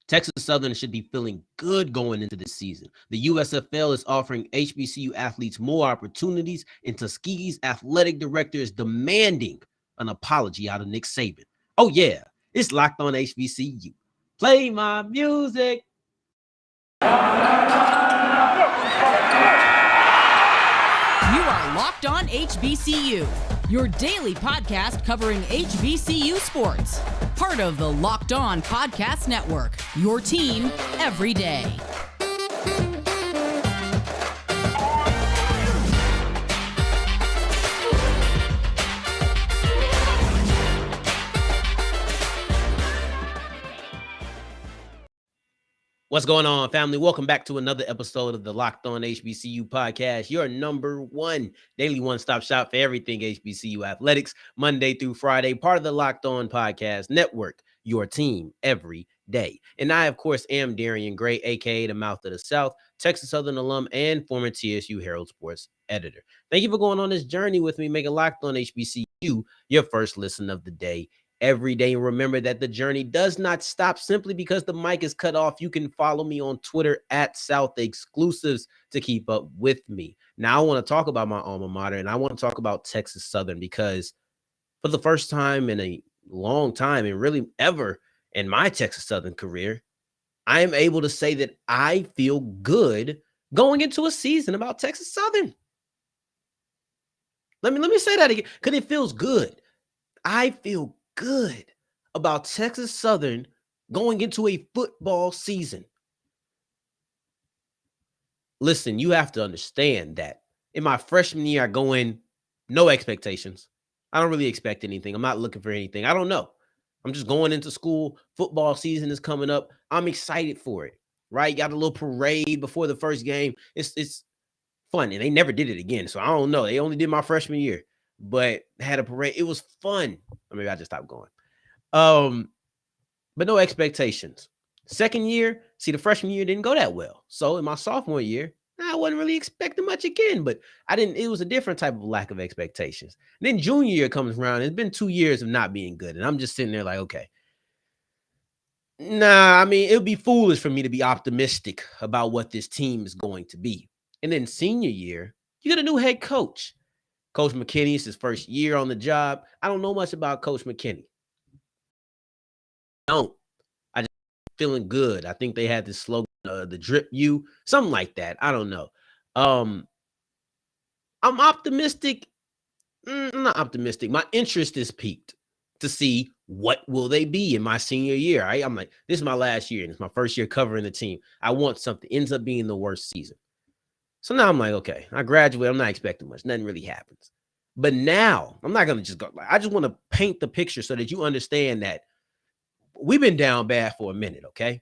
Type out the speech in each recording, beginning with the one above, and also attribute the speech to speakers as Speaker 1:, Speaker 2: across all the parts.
Speaker 1: Texas Southern should be feeling good going into this season. The USFL is offering HBCU athletes more opportunities, and Tuskegee's athletic director is demanding an apology out of Nick Saban. Oh, yeah, it's Locked On HBCU. Play my music.
Speaker 2: You are Locked On HBCU, your daily podcast covering HBCU sports. Part of the Locked On Podcast Network, your team every day.
Speaker 1: What's going on, family? Welcome back to another episode of the Locked On HBCU podcast, your number one daily one-stop shop for everything HBCU athletics, Monday through Friday, part of the Locked On Podcast Network, your team every day. And I, of course, am Darian Gray, a.k.a. the Mouth of the South, Texas Southern alum and former TSU Herald Sports editor. Thank you for going on this journey with me, making Locked On HBCU your first listen of the day. Every day. And remember that the journey does not stop simply because the mic is cut off. You can follow me on Twitter at South Exclusives to keep up with me. Now, I want to talk about my alma mater, and I want to talk about Texas Southern because for the first time in a long time, and really ever in my Texas Southern career, I am able to say that I feel good going into a season about Texas Southern. Let me say that again, because it feels good. I feel good about Texas Southern going into a football season. Listen, you have to understand that in my freshman year, I go in, no expectations. I don't really expect anything. I'm not looking for anything. I don't know. I'm just going into school. Football season is coming up. I'm excited for it, right? Got a little parade before the first game. It's fun, and they never did it again. So I don't know. They only did my freshman year, but had a parade. It was fun. Or maybe I just stopped going. But no expectations. Second year, see, the freshman year didn't go that well. So in my sophomore year, I wasn't really expecting much again, but it was a different type of lack of expectations. And then junior year comes around. It's been 2 years of not being good. And I'm just sitting there like, okay. Nah, I mean, it would be foolish for me to be optimistic about what this team is going to be. And then senior year, you get a new head coach. Coach McKinney, it's his first year on the job. I don't know much about Coach McKinney. I just feeling good. I think they had this slogan, the drip you, something like that. I don't know. I'm optimistic. I'm not optimistic. My interest is peaked to see what will they be in my senior year. Right? I'm like, this is my last year, and it's my first year covering the team. I want something. Ends up being the worst season. So now I'm like, okay, I graduate. I'm not expecting much. Nothing really happens. But now I'm not going to just go. I just want to paint the picture so that you understand that we've been down bad for a minute, okay?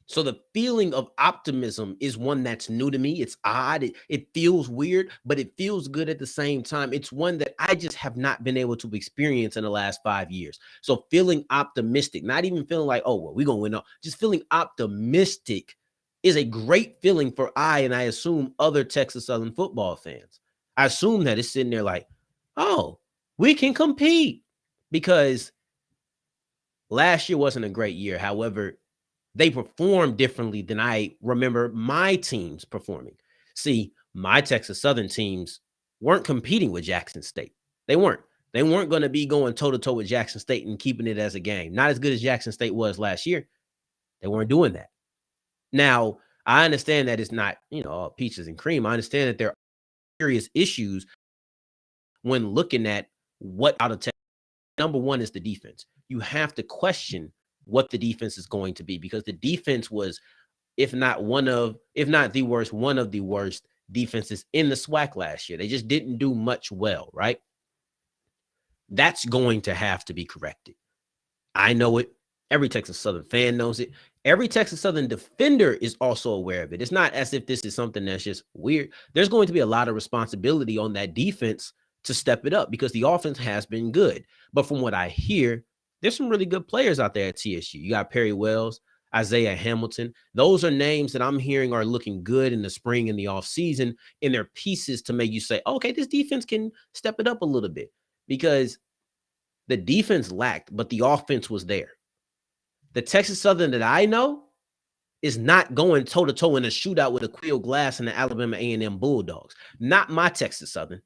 Speaker 1: So the feeling of optimism is one that's new to me. It's odd. It feels weird, but it feels good at the same time. It's one that I just have not been able to experience in the last 5 years. So feeling optimistic, not even feeling like, oh, well, we're going to win. No, just feeling optimistic is a great feeling for and I assume other Texas Southern football fans. I assume that it's sitting there like, oh, we can compete, because last year wasn't a great year. However, they performed differently than I remember my teams performing. See, my Texas Southern teams weren't competing with Jackson State. They weren't. They weren't going to be going toe-to-toe with Jackson State and keeping it as a game. Not as good as Jackson State was last year. They weren't doing that. Now, I understand that it's not, all peaches and cream. I understand that there are serious issues when looking at what out of Texas. Number one is the defense. You have to question what the defense is going to be, because the defense was, if not the worst, one of the worst defenses in the SWAC last year. They just didn't do much well, right? That's going to have to be corrected. I know it. Every Texas Southern fan knows it. Every Texas Southern defender is also aware of it. It's not as if this is something that's just weird. There's going to be a lot of responsibility on that defense to step it up, because the offense has been good. But from what I hear, there's some really good players out there at TSU. You got Perry Wells, Isaiah Hamilton. Those are names that I'm hearing are looking good in the spring and the offseason, and they're pieces to make you say, okay, this defense can step it up a little bit, because the defense lacked, but the offense was there. The Texas Southern that I know is not going toe-to-toe in a shootout with Aquille Glass and the Alabama A&M Bulldogs. Not my Texas Southern.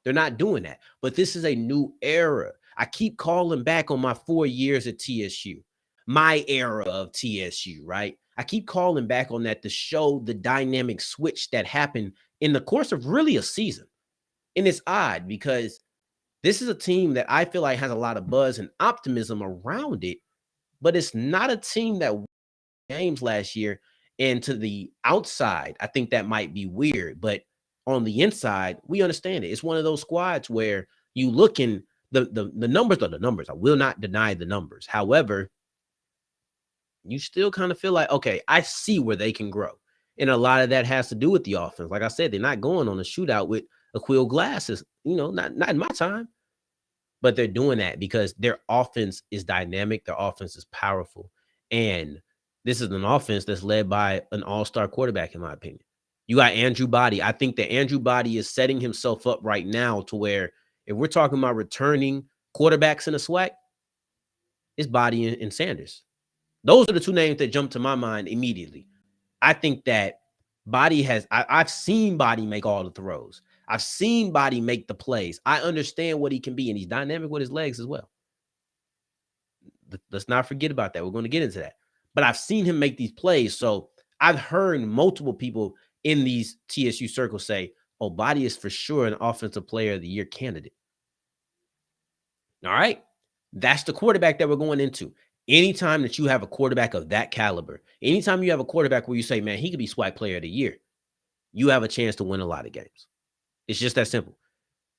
Speaker 1: They're not doing that. But this is a new era. I keep calling back on my 4 years at TSU, my era of TSU, right? I keep calling back on that to show the dynamic switch that happened in the course of really a season. And it's odd because this is a team that I feel like has a lot of buzz and optimism around it, but it's not a team that won games last year. And to the outside, I think that might be weird, but on the inside, we understand it. It's one of those squads where you look in the numbers are the numbers. I will not deny the numbers. However, you still kind of feel like, okay, I see where they can grow. And a lot of that has to do with the offense. Like I said, they're not going on a shootout with Aquille Glasses, not in my time. But they're doing that because their offense is dynamic. Their offense is powerful. And this is an offense that's led by an all-star quarterback, in my opinion. You got Andrew Body. I think that Andrew Body is setting himself up right now to where if we're talking about returning quarterbacks in the SWAC, it's Body and Sanders. Those are the two names that jump to my mind immediately. I think that Body I've seen Body make all the throws. I've seen Body make the plays. I understand what he can be, and he's dynamic with his legs as well. Let's not forget about that. We're going to get into that. But I've seen him make these plays. So I've heard multiple people in these TSU circles say, oh, Body is for sure an offensive player of the year candidate. All right. That's the quarterback that we're going into. Anytime that you have a quarterback of that caliber, anytime you have a quarterback where you say, man, he could be SWAC player of the year, you have a chance to win a lot of games. It's just that simple.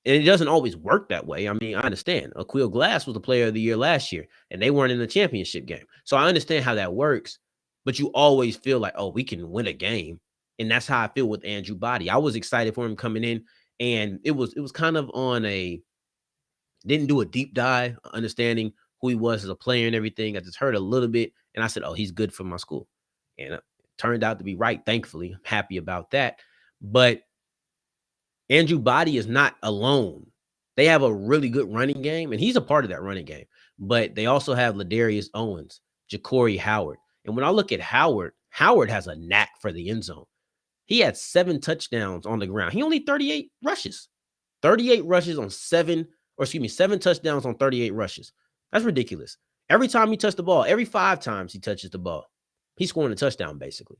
Speaker 1: And it doesn't always work that way. I mean, I understand. Aquille Glass was the player of the year last year, and they weren't in the championship game. So I understand how that works, but you always feel like, oh, we can win a game. And that's how I feel with Andrew Body. I was excited for him coming in, and it was kind of on didn't do a deep dive, understanding who he was as a player and everything. I just heard a little bit, and I said, oh, he's good for my school. And it turned out to be right, thankfully. I'm happy about that. But Andrew Body is not alone. They have a really good running game, and he's a part of that running game. But they also have Ladarius Owens, Jacorey Howard. And when I look at Howard, Howard has a knack for the end zone. He had 7 touchdowns on the ground. He only 38 rushes. 38 rushes on 7 touchdowns on 38 rushes. That's ridiculous. Every time he touched the ball, every 5 times he touches the ball, he's scoring a touchdown, basically.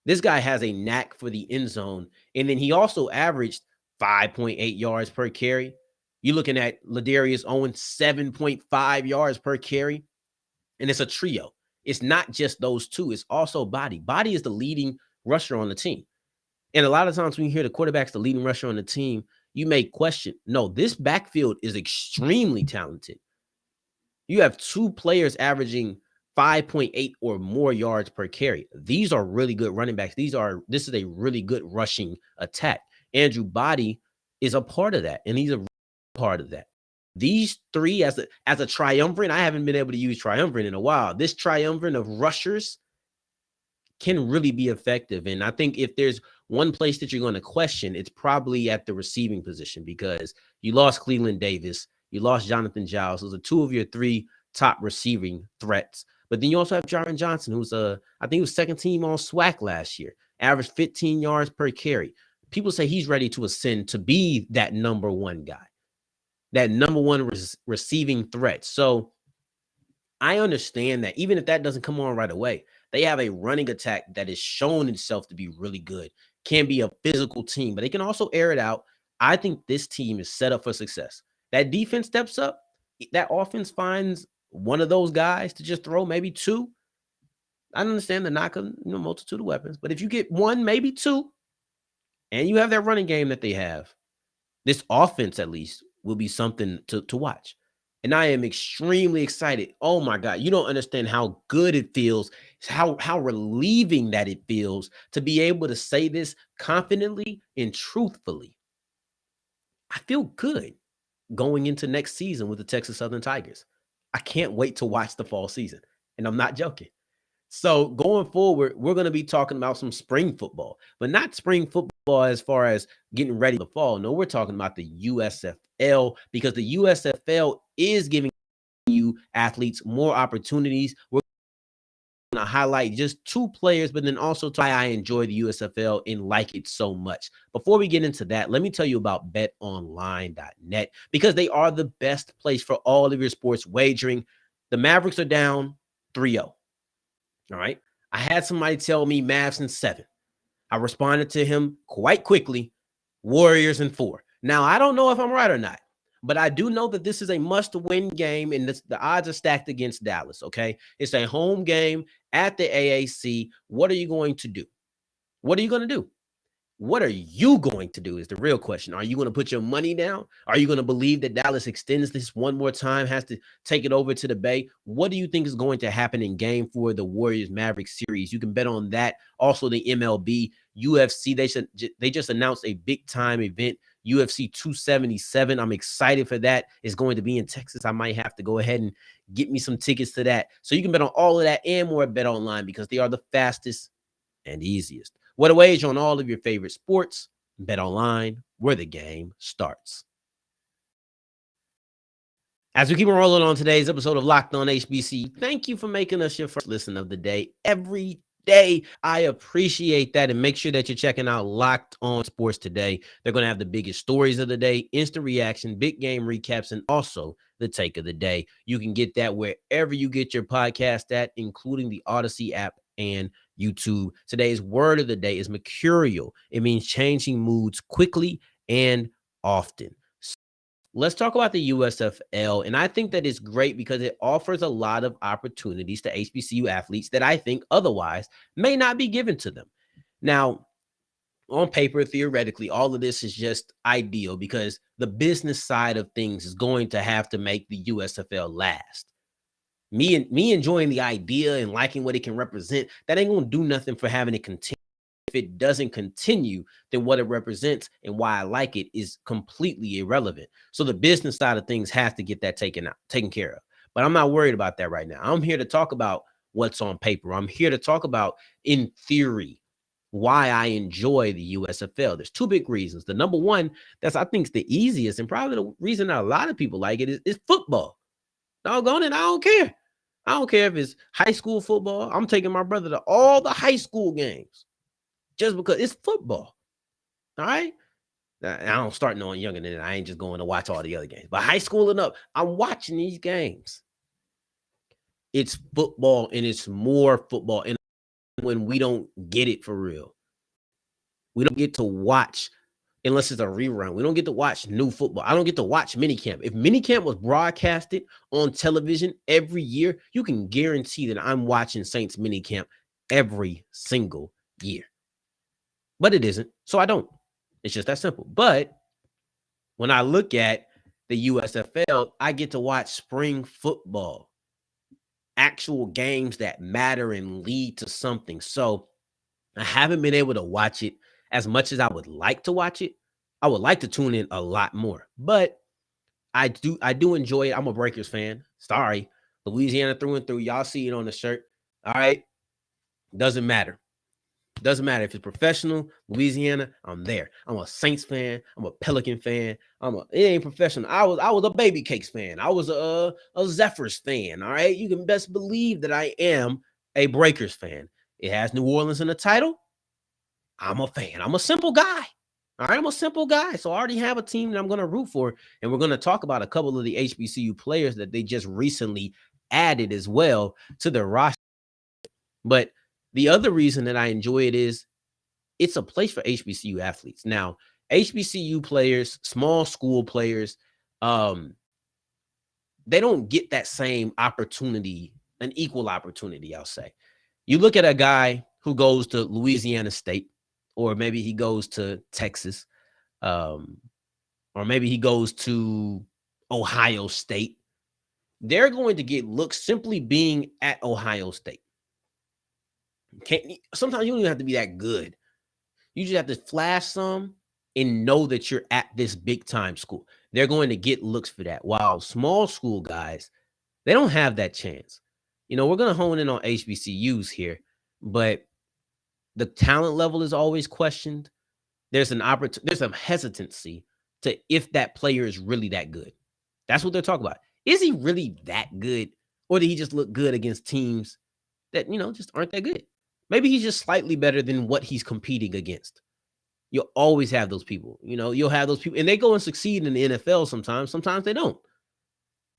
Speaker 1: This guy has a knack for the end zone. And then he also averaged 5.8 yards per carry. You're looking at Ladarius Owens, 7.5 yards per carry. And it's a trio. It's not just those two. It's also Body. Body is the leading rusher on the team. And a lot of times when you hear the quarterback's the leading rusher on the team, you may question, no, this backfield is extremely talented. You have 2 players averaging 5.8 or more yards per carry. These are really good running backs. This is a really good rushing attack. Andrew Body is a part of that, and he's a part of that. These 3 as a triumvirate, I haven't been able to use triumvirate in a while. This triumvirate of rushers can really be effective. And I think if there's one place that you're going to question, it's probably at the receiving position, because you lost Cleveland Davis, you lost Jonathan Giles. Those are 2 of your 3 top receiving threats. But then you also have Jaron Johnson, who's I think he was second team on SWAC last year, averaged 15 yards per carry. People say he's ready to ascend to be that number 1 guy, that number 1 receiving threat. So I understand that even if that doesn't come on right away, they have a running attack that has shown itself to be really good, can be a physical team, but they can also air it out. I think this team is set up for success. That defense steps up. That offense finds one of those guys to just throw, maybe 2. I understand the knock of multitude of weapons, but if you get 1, maybe 2, and you have that running game that they have, this offense at least will be something to watch. And I am extremely excited. Oh my God, you don't understand how good it feels, how relieving that it feels to be able to say this confidently and truthfully. I feel good going into next season with the Texas Southern Tigers. I can't wait to watch the fall season, and I'm not joking. So going forward, we're going to be talking about some spring football, but not spring football as far as getting ready for the fall. No, we're talking about the USFL, because the USFL is giving you athletes more opportunities. We're to highlight just 2 players, but then also why I enjoy the USFL and like it so much. Before we get into that, let me tell you about betonline.net because they are the best place for all of your sports wagering. The Mavericks are down 3-0. All right. I had somebody tell me Mavs in 7. I responded to him quite quickly, Warriors in 4. Now, I don't know if I'm right or not, but I do know that this is a must-win game, and the odds are stacked against Dallas, okay? It's a home game at the AAC. What are you going to do? What are you going to do? What are you going to do is the real question. Are you going to put your money down? Are you going to believe that Dallas extends this one more time, has to take it over to the Bay? What do you think is going to happen in game 4 of the Warriors-Mavericks series? You can bet on that. Also, the MLB, UFC, they just announced a big-time event, UFC 277. I'm excited for that. It's going to be in Texas. I might have to go ahead and get me some tickets to that. So you can bet on all of that and more at Bet Online because they are the fastest and easiest. What a wage on all of your favorite sports. Bet Online, where the game starts. As we keep rolling on today's episode of Locked On HBC, thank you for making us your first listen of the day every day. I appreciate that. And make sure that you're checking out Locked On Sports today. They're going to have the biggest stories of the day, instant reaction, big game recaps, and also the take of the day. You can get that wherever you get your podcast at, including the Odyssey app and YouTube. Today's word of the day is mercurial. It means changing moods quickly and often. So let's talk about the USFL. And I think that it's great because it offers a lot of opportunities to HBCU athletes that I think otherwise may not be given to them. Now, on paper, theoretically, all of this is just ideal because the business side of things is going to have to make the USFL last. Me enjoying the idea and liking what it can represent, that ain't going to do nothing for having it continue. If it doesn't continue, then what it represents and why I like it is completely irrelevant. So the business side of things has to get that taken care of. But I'm not worried about that right now. I'm here to talk about what's on paper. I'm here to talk about, in theory, why I enjoy the USFL. There's 2 big reasons. The number one, that's I think is the easiest and probably the reason that a lot of people like it is football. Doggone it, I don't care. I don't care if it's high school football. I'm taking my brother to all the high school games just because it's football. All right. I don't start no younger than that. I ain't just going to watch all the other games. But high school and up, I'm watching these games. It's football and it's more football. And when we don't get it for real, we don't get to watch unless it's a rerun. We don't get to watch new football. I don't get to watch minicamp. If minicamp was broadcasted on television every year, you can guarantee that I'm watching Saints minicamp every single year. But it isn't, so I don't. It's just that simple. But when I look at the USFL, I get to watch spring football, actual games that matter and lead to something. So I haven't been able to watch it as much as I would like to watch it. I would like to tune in a lot more, but I do enjoy it. I'm a Breakers fan. Sorry, Louisiana through and through. Y'all see it on the shirt. All right. Doesn't matter. Doesn't matter if it's professional, Louisiana, I'm there. I'm a Saints fan. I'm a Pelican fan. It ain't professional. I was a Baby Cakes fan. I was a Zephyrs fan. All right. You can best believe that I am a Breakers fan. It has New Orleans in the title. I'm a fan. I'm a simple guy. All right, I'm a simple guy. So I already have a team that I'm going to root for. And we're going to talk about a couple of the HBCU players that they just recently added as well to their roster. But the other reason that I enjoy it is it's a place for HBCU athletes. Now, HBCU players, small school players, they don't get that same opportunity, an equal opportunity, I'll say. You look at a guy who goes to Louisiana State, or maybe he goes to Texas, or maybe he goes to Ohio State. They're going to get looks simply being at Ohio State. Sometimes you don't even have to be that good. You just have to flash some and know that you're at this big time school. They're going to get looks for that. While small school guys, they don't have that chance. You know, we're going to hone in on HBCUs here, but the talent level is always questioned. There's some hesitancy to if that player is really that good. That's what they're talking about. Is he really that good? Or did he just look good against teams that, just aren't that good. Maybe he's just slightly better than what he's competing against. You'll always have those people. You'll have those people, and they go and succeed in the NFL sometimes. Sometimes they don't.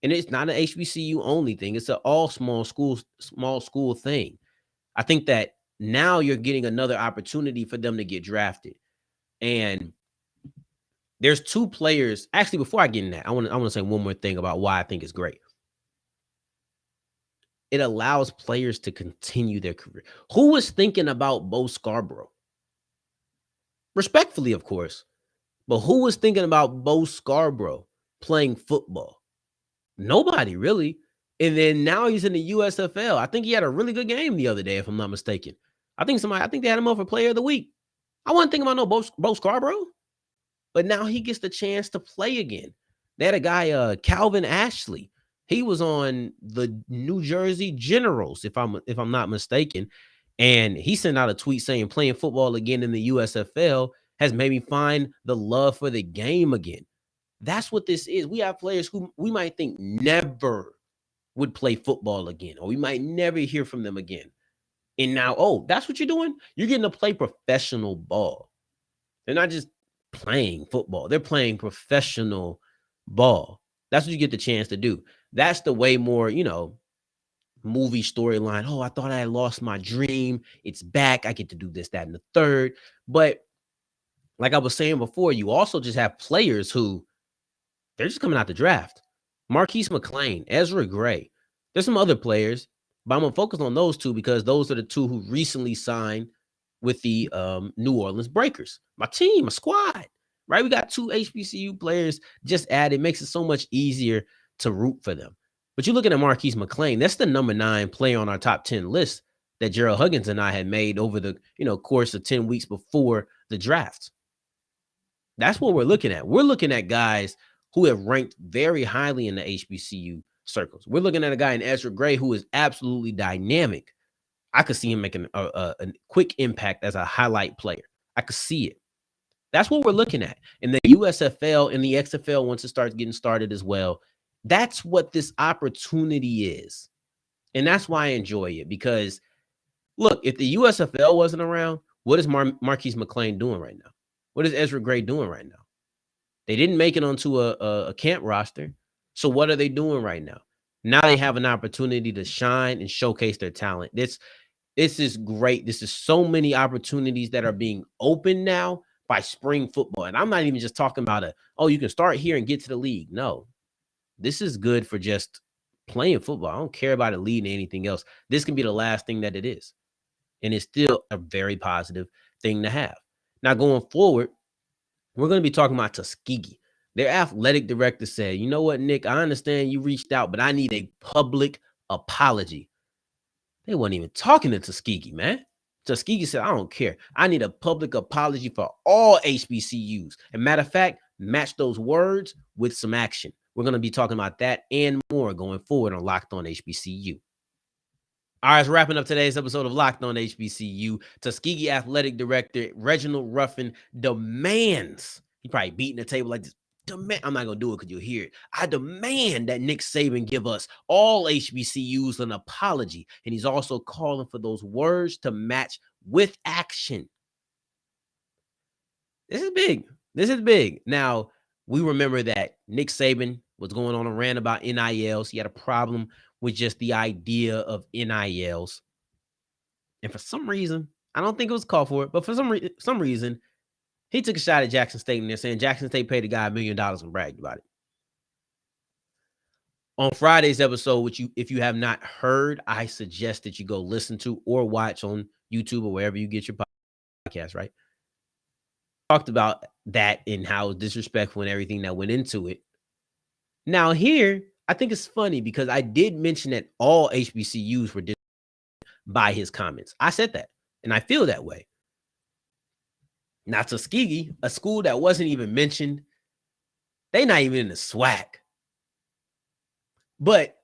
Speaker 1: And it's not an HBCU only thing. It's an all small school thing. I think that now you're getting another opportunity for them to get drafted. And there's two players. Actually, before I get in that, I want to say one more thing about why I think it's great. It allows players to continue their career. Who was thinking about Bo Scarborough? Respectfully, of course. But who was thinking about Bo Scarborough playing football? Nobody really. And then now he's in the USFL. I think he had a really good game the other day, if I'm not mistaken. I think they had him up for Player of the Week. I wasn't thinking about no Bo Scarborough. But now he gets the chance to play again. They had a guy, Calvin Ashley. He was on the New Jersey Generals, if I'm not mistaken. And he sent out a tweet saying playing football again in the USFL has made me find the love for the game again. That's what this is. We have players who we might think never would play football again, or we might never hear from them again. And now, that's what you're doing? You're getting to play professional ball. They're not just playing football. They're playing professional ball. That's what you get the chance to do. That's the way more, movie storyline. I thought I had lost my dream. It's back. I get to do this, that, and the third. But like I was saying before, you also just have players who they're just coming out the draft. Marquise McClain, Ezra Gray. There's some other players, but I'm going to focus on those two because those are the two who recently signed with the New Orleans Breakers. My team, my squad, right? We got 2 HBCU players just added. It makes it so much easier to root for them. But you're looking at Marquise McClain. That's the number 9 player on our top 10 list that Gerald Huggins and I had made over the course of 10 weeks before the draft. That's what we're looking at. We're looking at guys who have ranked very highly in the HBCU circles. We're looking at a guy in Ezra Gray who is absolutely dynamic. I could see him making a quick impact as a highlight player. I could see it. That's what we're looking at. And the USFL and the XFL, once it starts getting started as well, that's what this opportunity is. And that's why I enjoy it. Because, look, if the USFL wasn't around, what is Marquise McClain doing right now? What is Ezra Gray doing right now? They didn't make it onto a camp roster. So what are they doing right now? Now they have an opportunity to shine and showcase their talent. This is great. This is so many opportunities that are being opened now by spring football. And I'm not even just talking about you can start here and get to the league. No, this is good for just playing football. I don't care about it leading to anything else. This can be the last thing that it is. And it's still a very positive thing to have. Now, going forward, we're going to be talking about Tuskegee. Their athletic director said, you know what, Nick, I understand you reached out, but I need a public apology. They weren't even talking to Tuskegee, man. Tuskegee said, I don't care. I need a public apology for all HBCUs. And matter of fact, match those words with some action. We're going to be talking about that and more going forward on Locked On HBCU. All right, so wrapping up today's episode of Locked On HBCU, Tuskegee Athletic Director Reginald Ruffin demands, he probably beating the table like this, I'm not going to do it because you'll hear it. I demand that Nick Saban give us all HBCUs an apology. And he's also calling for those words to match with action. This is big. This is big. Now, we remember that Nick Saban was going on a rant about NILs. He had a problem with just the idea of NILs. And for some reason, I don't think it was called for it, but for some reason, he took a shot at Jackson State and they're saying Jackson State paid the guy $1 million and bragged about it. On Friday's episode, which if you have not heard, I suggest that you go listen to or watch on YouTube or wherever you get your podcast, right? Talked about that and how disrespectful and everything that went into it. Now here, I think it's funny because I did mention that all HBCUs were disrespected by his comments. I said that, and I feel that way. Now, Tuskegee, a school that wasn't even mentioned, they not even in the SWAC. But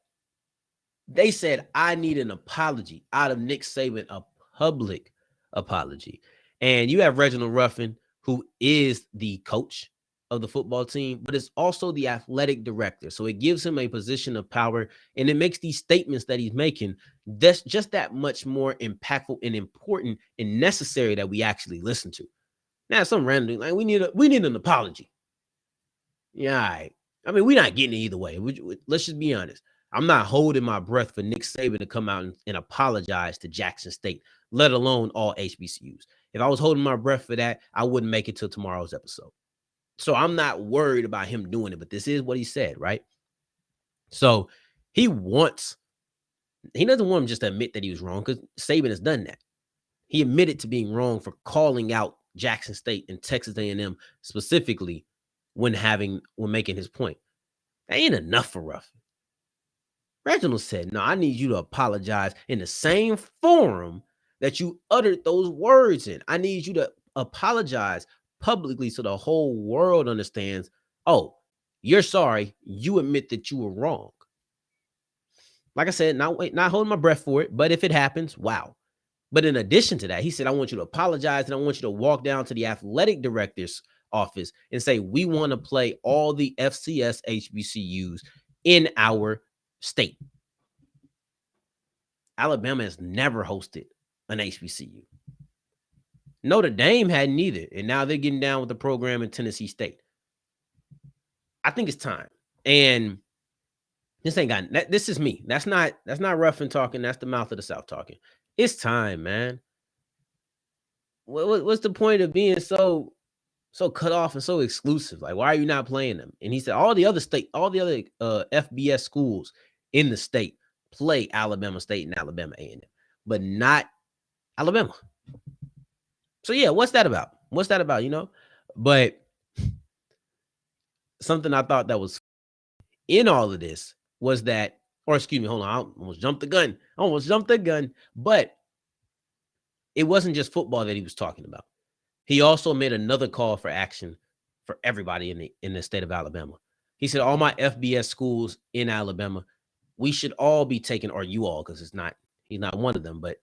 Speaker 1: they said, I need an apology out of Nick Saban, a public apology. And you have Reginald Ruffin, who is the coach of the football team, but it's also the athletic director. So it gives him a position of power, and it makes these statements that he's making that's just that much more impactful and important and necessary that we actually listen to. Now, some random like we need an apology. Yeah, all right. I mean, we're not getting it either way. Let's just be honest. I'm not holding my breath for Nick Saban to come out and apologize to Jackson State, let alone all HBCUs. If I was holding my breath for that, I wouldn't make it till tomorrow's episode. So I'm not worried about him doing it, but this is what he said, right? So he doesn't want him just to admit that he was wrong, because Saban has done that. He admitted to being wrong for calling out Jackson State and Texas A&M specifically when making his point. That ain't enough for Ruffin. Reginald said, no, I need you to apologize in the same forum that you uttered those words in. I need you to apologize publicly so the whole world understands, oh, you're sorry. You admit that you were wrong. Like I said, not holding my breath for it, but if it happens, wow. But in addition to that, he said, I want you to apologize, and I want you to walk down to the athletic director's office and say, we want to play all the FCS HBCUs in our state. Alabama has never hosted an HBCU. Notre Dame hadn't either, and now they're getting down with the program in Tennessee State. I think it's time. And this is me. That's not Ruffin talking. That's the mouth of the South talking. It's time, man. What's the point of being so cut off and so exclusive? Like, why are you not playing them? And he said all the other FBS schools in the state play Alabama State and Alabama A&M, but not Alabama. So yeah, what's that about? But something I thought that was in all of this was that, or excuse me, hold on, I almost jumped the gun, but it wasn't just football that he was talking about. He also made another call for action for everybody in the state of Alabama. He said, all my FBS schools in Alabama, we should all be taking, or you all, because he's not one of them, but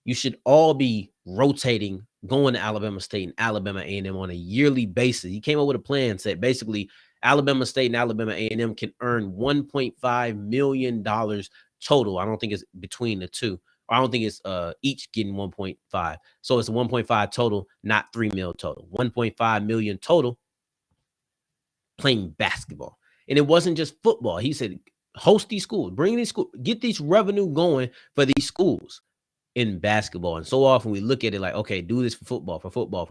Speaker 1: you should all be rotating, going to Alabama State and Alabama A&M on a yearly basis. He came up with a plan, said basically Alabama State and Alabama A&M can earn $1.5 million total. I don't think it's between the two. I don't think it's each getting 1.5. So it's 1.5 total, not 3 mil total. 1.5 million total playing basketball. And it wasn't just football. He said, host these schools, bring these schools, get these revenue going for these schools in basketball. And so often we look at it like, okay, do this for football. Football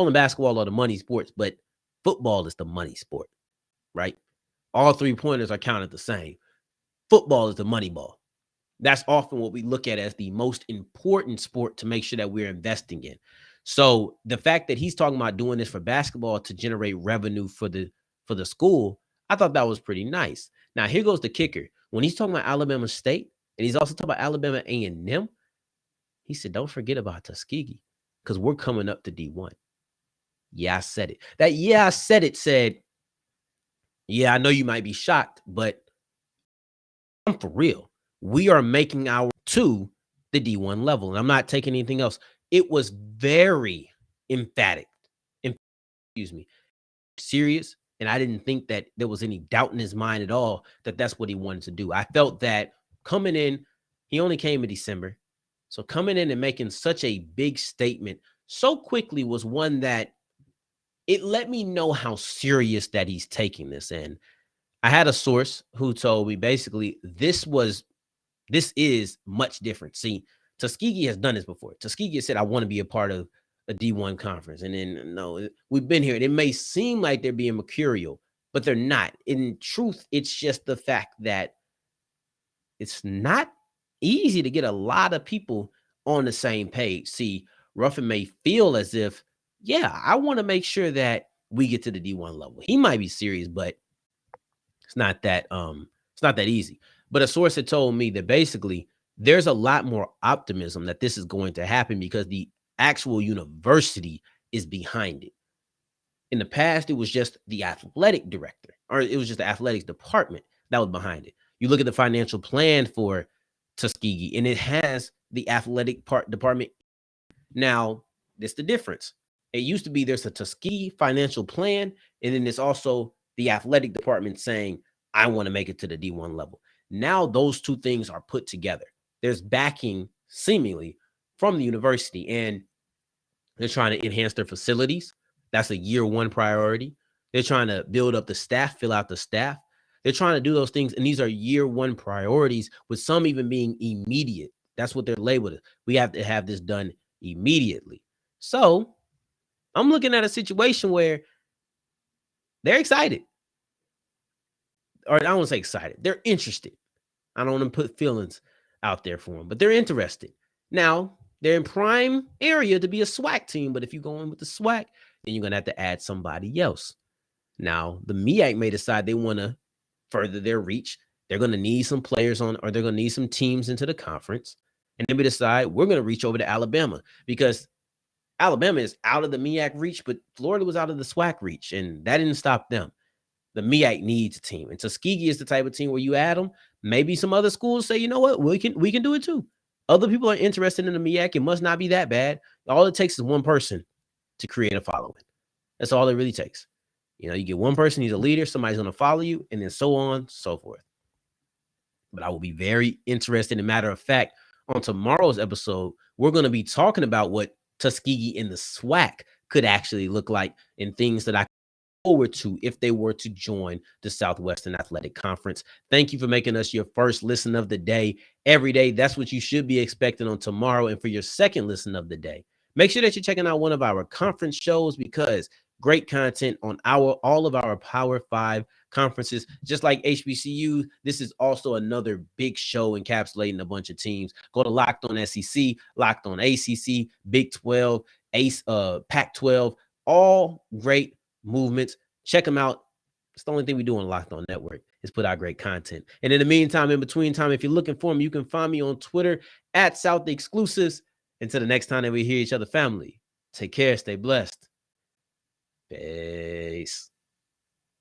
Speaker 1: and basketball are the money sports, but football is the money sport, right? All 3-pointers are counted the same. Football is the money ball. That's often what we look at as the most important sport to make sure that we're investing in. So the fact that he's talking about doing this for basketball to generate revenue for the school, I thought that was pretty nice. Now, here goes the kicker. When he's talking about Alabama State, and he's also talking about Alabama A&M, he said, don't forget about Tuskegee, because we're coming up to D1. Yeah, I said it. That yeah, I said it said, yeah, I know you might be shocked, but I'm for real. We are making our to the D1 level, and I'm not taking anything else. It was very emphatic. Serious, and I didn't think that there was any doubt in his mind at all that that's what he wanted to do. I felt that coming in, he only came in December, so coming in and making such a big statement so quickly was one that it let me know how serious that he's taking this. And I had a source who told me basically this is much different. See, Tuskegee has done this before. Tuskegee said, I want to be a part of a D1 conference. And then, no, we've been here. It may seem like they're being mercurial, but they're not. In truth, it's just the fact that it's not easy to get a lot of people on the same page. See, Ruffin may feel as if, yeah, I want to make sure that we get to the D1 level. He might be serious, but it's not that easy. But a source had told me that basically there's a lot more optimism that this is going to happen because the actual university is behind it. In the past, it was just the athletic director, or it was just the athletics department that was behind it. You look at the financial plan for Tuskegee, and it has the athletic department. Now, this is the difference. It used to be there's a Tuskegee financial plan, and then there's also the athletic department saying, I want to make it to the D1 level. Now those two things are put together. There's backing seemingly from the university, and they're trying to enhance their facilities. That's a year one priority. They're trying to build up the staff, fill out the staff. They're trying to do those things, and these are year one priorities, with some even being immediate. That's what they're labeled. We have to have this done immediately. So I'm looking at a situation where they're excited. Or I don't want to say excited. They're interested. I don't want to put feelings out there for them, but they're interested. Now, they're in prime area to be a SWAC team, but if you go in with the SWAC, then you're going to have to add somebody else. Now, the MEAC may decide they want to further their reach. They're going to need some players on, or they're going to need some teams into the conference. And then we decide we're going to reach over to Alabama, because Alabama is out of the MEAC reach, but Florida was out of the SWAC reach, and that didn't stop them. The MEAC needs a team, and Tuskegee is the type of team where you add them. Maybe some other schools say, you know what, we can do it too. Other people are interested in the MEAC. It must not be that bad. All it takes is one person to create a following. That's all it really takes. You get one person, he's a leader, somebody's going to follow you, and then so on, so forth. But I will be very interested. Matter of fact, on tomorrow's episode, we're going to be talking about what Tuskegee in the SWAC could actually look like, and things that I forward to if they were to join the Southwestern Athletic Conference. Thank you for making us your first listen of the day every day. That's what you should be expecting on tomorrow. And for your second listen of the day, make sure that you're checking out one of our conference shows, because great content on all of our Power 5 conferences. Just like HBCU, this is also another big show encapsulating a bunch of teams. Go to Locked On SEC, Locked On ACC, Big 12, Pac-12, all great movements. Check them out. It's the only thing we do on Locked On Network is put out great content. And in the meantime, in between time, if you're looking for me, you can find me on Twitter at South Exclusives. Until the next time that we hear each other, family, take care, stay blessed. Peace.